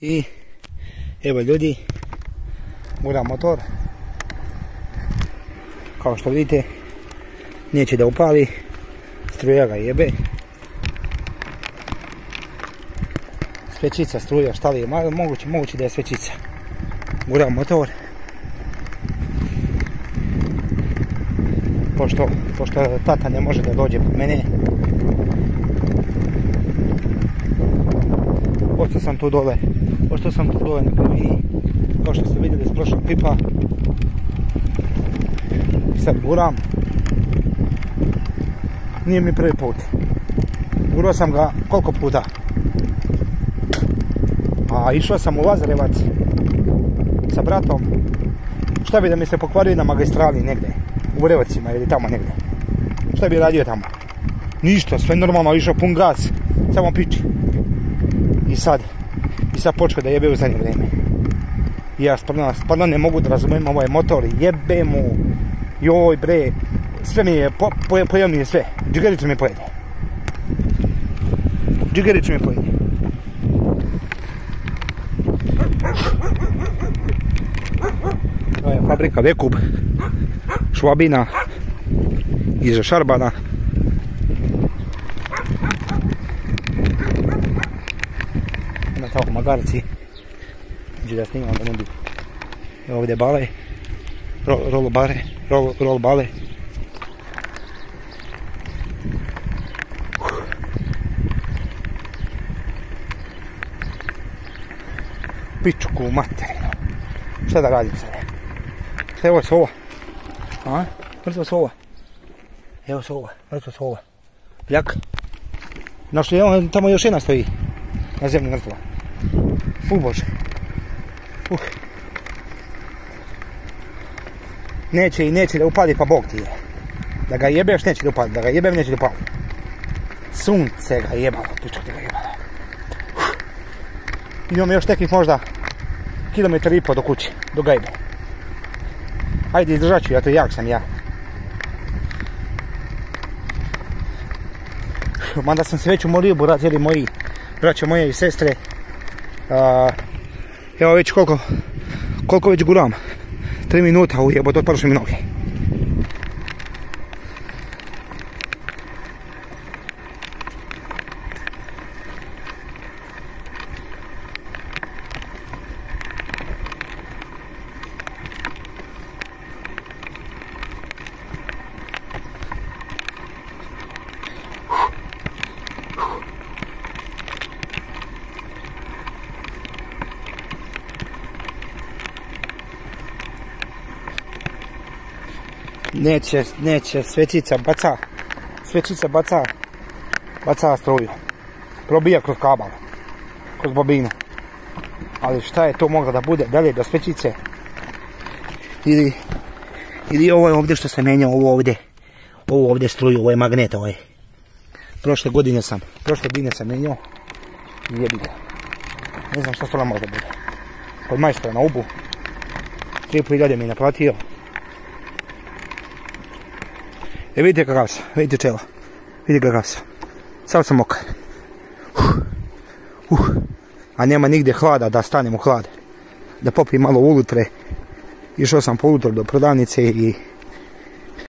I evo ljudi, gura motor. Kao što vidite, neće da upali, struja ga jebe. Svećica struja, šta li je, moguće da je svećica. Gura motor. Pošto tata ne može da dođe po mene. Pošto sam tu dole na prvi, kao što ste vidjeli s prošlog pipa. Sad guram. Nije mi prvi put. Gurao sam ga koliko puta. A išao sam u Lazarevac sa bratom. Šta bi da mi se pokvario na magistrali negdje, u Vrevacima ili tamo negdje. Šta bi radio tamo? Ništa, sve normalno, išao pun gas, samo piči. I sad počeo da jebe u zadnje vrijeme. I ja stvarno ne mogu da razumijem ovaj motor, jebe mu, joj bre, sve mi je, pojeo mi je sve, džigericu mi pojede. Ovo je fabrika Vekub, Švabina, iza Šarbana. Na tako magarci, gdje da snimam da ne bi. Evo ovdje bale, roll bale. Pičku materinu. Šta da radim sad? Šta je ovo sova? A? Mrtva sova. Evo sova, mrtva sova. Pljak. Našli je tamo još jedna stoji. Na zemlji mrtva. Bože. Neće da upali, pa Bog ti je. Da ga jebeš neće da upali, da ga jebem neće da upali. Sunce ga jebalo, pičak ga jebalo. Imam još nekih možda 1,5 km do kuće, do gajbe. Ajde, izdržat ću, ja to jak sam ja. Mada sam se već umorio, burazeri moji, braće moje i sestre. Evo već koliko već guram. 3 minuta ujebo, to prši mi noge. Neće, svećica baca struju. Probija kroz kabel, kroz bobinu. Ali šta je to moglo da bude, dalje do svećice? Ili ovo je ovdje što sam menjao, ovo ovdje struju, ovo je magnet, ovo je. Prošle godine sam menjao i jebi ga. Ne znam što to možda bude. Kod majstora na Ubu, 3.500 mi je naplatio. Vidite kakav sam, vidite čelo, vidite kakav sam, sav sam mokar. A nema nigdje hlada da stanem u hlad, da popijem malo ulutre. Išao sam po ulutru do prodavnice i